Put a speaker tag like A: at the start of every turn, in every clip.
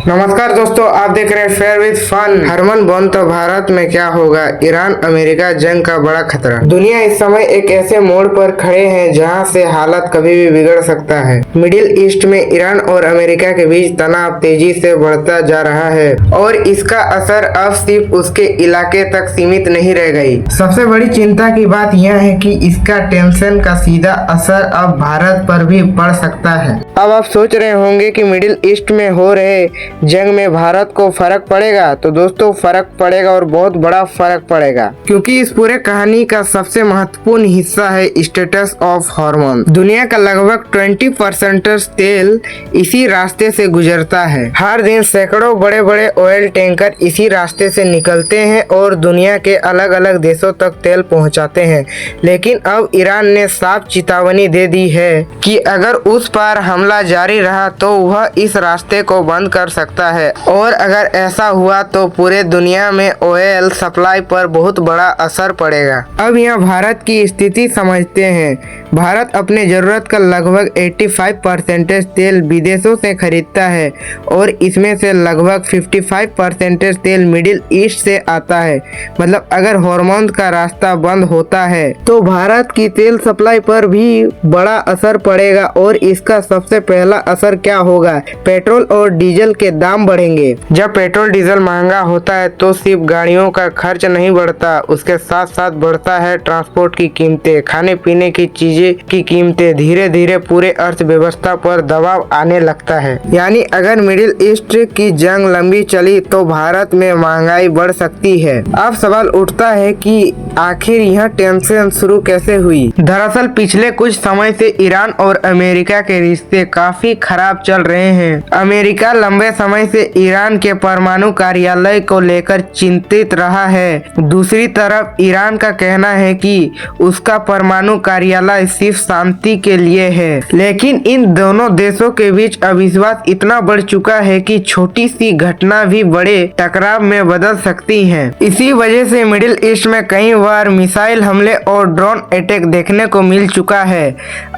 A: नमस्कार दोस्तों, आप देख रहे हैं फेयर विद फन। हरमन बोन तो भारत में क्या होगा, ईरान अमेरिका जंग का बड़ा खतरा। दुनिया इस समय एक ऐसे मोड़ पर खड़े हैं जहां से हालत कभी भी बिगड़ सकता है। मिडिल ईस्ट में ईरान और अमेरिका के बीच तनाव तेजी से बढ़ता जा रहा है और इसका असर अब सिर्फ उसके इलाके तक सीमित नहीं रह गई। सबसे बड़ी चिंता की बात यह है कि इसका टेंशन का सीधा असर अब भारत पर भी पड़ सकता है। अब आप सोच रहे होंगे कि मिडिल ईस्ट में हो रहे जंग में भारत को फर्क पड़ेगा, तो दोस्तों फर्क पड़ेगा और बहुत बड़ा फर्क पड़ेगा, क्योंकि इस पूरे कहानी का सबसे महत्वपूर्ण हिस्सा है स्टेटस ऑफ हार्मोन। दुनिया का लगभग 20% तेल इसी रास्ते से गुजरता है। हर दिन सैकड़ों बड़े बड़े ऑयल टैंकर इसी रास्ते से निकलते हैं और दुनिया के अलग अलग देशों तक तेल पहुंचाते हैं। लेकिन अब ईरान ने साफ चेतावनी दे दी है कि अगर उस पार हमला जारी रहा तो वह इस रास्ते को बंद कर सकता है, और अगर ऐसा हुआ तो पूरे दुनिया में ऑयल सप्लाई पर बहुत बड़ा असर पड़ेगा। अब यहाँ भारत की स्थिति समझते हैं। भारत अपने जरूरत का लगभग 85% तेल विदेशों से खरीदता है और इसमें से लगभग 55% तेल मिडिल ईस्ट से आता है। मतलब अगर हार्मोन का रास्ता बंद होता है तो भारत की तेल सप्लाई पर भी बड़ा असर पड़ेगा। और इसका सबसे पहला असर क्या होगा, पेट्रोल और डीजल के दाम बढ़ेंगे। जब पेट्रोल डीजल महंगा होता है तो सिर्फ गाड़ियों का खर्च नहीं बढ़ता, उसके साथ साथ बढ़ता है ट्रांसपोर्ट की कीमतें, खाने पीने की चीजें की कीमतें। धीरे धीरे पूरे अर्थव्यवस्था पर दबाव आने लगता है। यानी अगर मिडिल ईस्ट की जंग लंबी चली तो भारत में महंगाई बढ़ सकती है। अब सवाल उठता है कि आखिर यह टेंशन शुरू कैसे हुई। दरअसल पिछले कुछ समय से ईरान और अमेरिका के रिश्ते काफी खराब चल रहे हैं। अमेरिका लंबे समय से ईरान के परमाणु कार्यालय को लेकर चिंतित रहा है। दूसरी तरफ ईरान का कहना है कि उसका परमाणु कार्यालय सिर्फ शांति के लिए है। लेकिन इन दोनों देशों के बीच अविश्वास इतना बढ़ चुका है कि छोटी सी घटना भी बड़े टकराव में बदल सकती है। इसी वजह से मिडिल ईस्ट में कई बार मिसाइल हमले और ड्रोन अटैक देखने को मिल चुका है।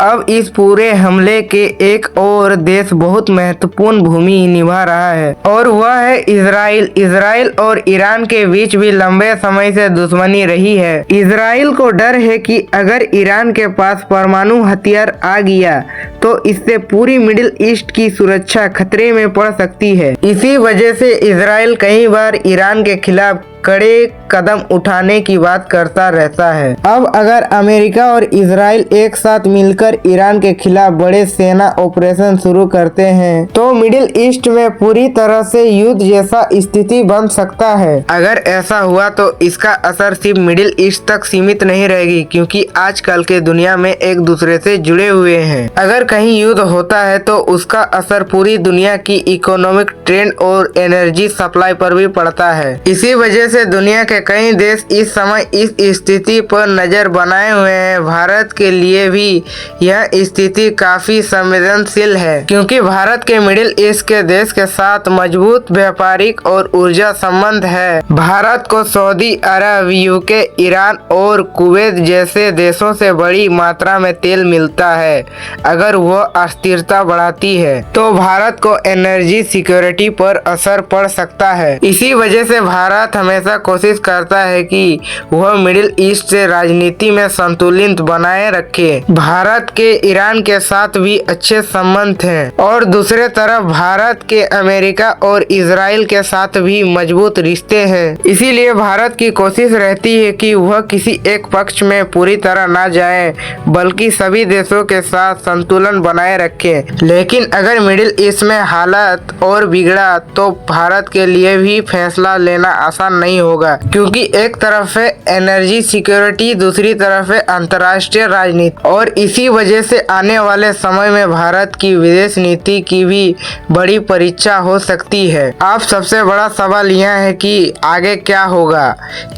A: अब इस पूरे हमले के एक और देश बहुत महत्वपूर्ण भूमि निभा रहा है और वह है इजराइल। इजराइल और ईरान के बीच भी लंबे समय से दुश्मनी रही है। इजराइल को डर है कि अगर ईरान के पास परमाणु हथियार आ गया तो इससे पूरी मिडिल ईस्ट की सुरक्षा खतरे में पड़ सकती है। इसी वजह से इजराइल कई बार ईरान के खिलाफ कड़े कदम उठाने की बात करता रहता है। अब अगर अमेरिका और इजराइल एक साथ मिलकर ईरान के खिलाफ बड़े सेना ऑपरेशन शुरू करते हैं तो मिडिल ईस्ट में पूरी तरह से युद्ध जैसा स्थिति बन सकता है। अगर ऐसा हुआ तो इसका असर सिर्फ मिडिल ईस्ट तक सीमित नहीं रहेगी, क्योंकि आजकल के दुनिया में एक दूसरे से जुड़े हुए हैं। अगर कहीं युद्ध होता है तो उसका असर पूरी दुनिया की इकोनॉमिक ट्रेंड और एनर्जी सप्लाई पर भी पड़ता है। इसी वजह से दुनिया के कई देश इस समय इस स्थिति पर नजर बनाए हुए हैं। भारत के लिए भी यह स्थिति काफी संवेदनशील है, क्योंकि भारत के मिडिल ईस्ट के देश के साथ मजबूत व्यापारिक और ऊर्जा संबंध है। भारत को सऊदी अरब, यूके, ईरान और कुवैत जैसे देशों से बड़ी मात्रा में तेल मिलता है। अगर वह अस्थिरता बढ़ाती है तो भारत को एनर्जी सिक्योरिटी पर असर पड़ सकता है। इसी वजह से भारत हमेशा कोशिश करता है कि वह मिडिल ईस्ट से राजनीति में संतुलित बनाए रखे। भारत के ईरान के साथ भी अच्छे संबंध हैं और दूसरे तरफ भारत के अमेरिका और इजराइल के साथ भी मजबूत रिश्ते हैं। इसीलिए भारत की कोशिश रहती है कि वह किसी एक पक्ष में पूरी तरह ना जाए, बल्कि सभी देशों के साथ संतुलन बनाए रखे। लेकिन अगर मिडिल ईस्ट में हालत और बिगड़ा तो भारत के लिए भी फैसला लेना आसान नहीं होगा, क्योंकि एक तरफ है एनर्जी सिक्योरिटी, दूसरी तरफ है अंतर्राष्ट्रीय राजनीति। और इसी वजह से आने वाले समय में भारत की विदेश नीति की भी बड़ी परीक्षा हो सकती है। अब सबसे बड़ा सवाल यह है कि आगे क्या होगा।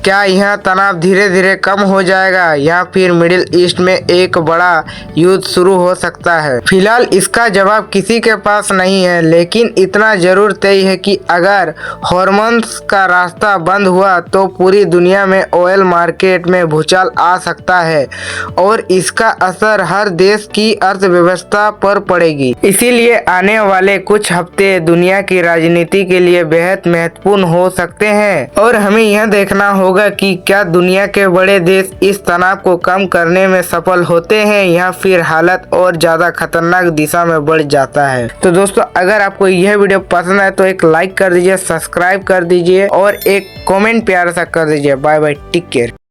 A: क्या यह तनाव धीरे धीरे कम हो जाएगा या फिर मिडिल ईस्ट में एक बड़ा युद्ध शुरू हो सकता है। फिलहाल इसका जवाब किसी के पास नहीं है, लेकिन इतना जरूर तय है कि अगर हॉर्मोन्स का रास्ता बंद हुआ तो पूरी दुनिया में ऑयल मार्केट में भूचाल आ सकता है और इसका असर हर देश की अर्थव्यवस्था पर पड़ेगी। इसीलिए आने वाले कुछ हफ्ते दुनिया की राजनीति के लिए बेहद महत्वपूर्ण हो सकते हैं और हमें यह देखना होगा कि क्या दुनिया के बड़े देश इस तनाव को कम करने में सफल होते हैं या फिर हालत और ज्यादा खतरनाक दिशा में बढ़ जाता है। तो दोस्तों, अगर आपको यह वीडियो पसंद है तो एक लाइक कर दीजिए, सब्सक्राइब कर दीजिए और एक कमेंट प्यारा सा कर दीजिए। Bye bye, take care.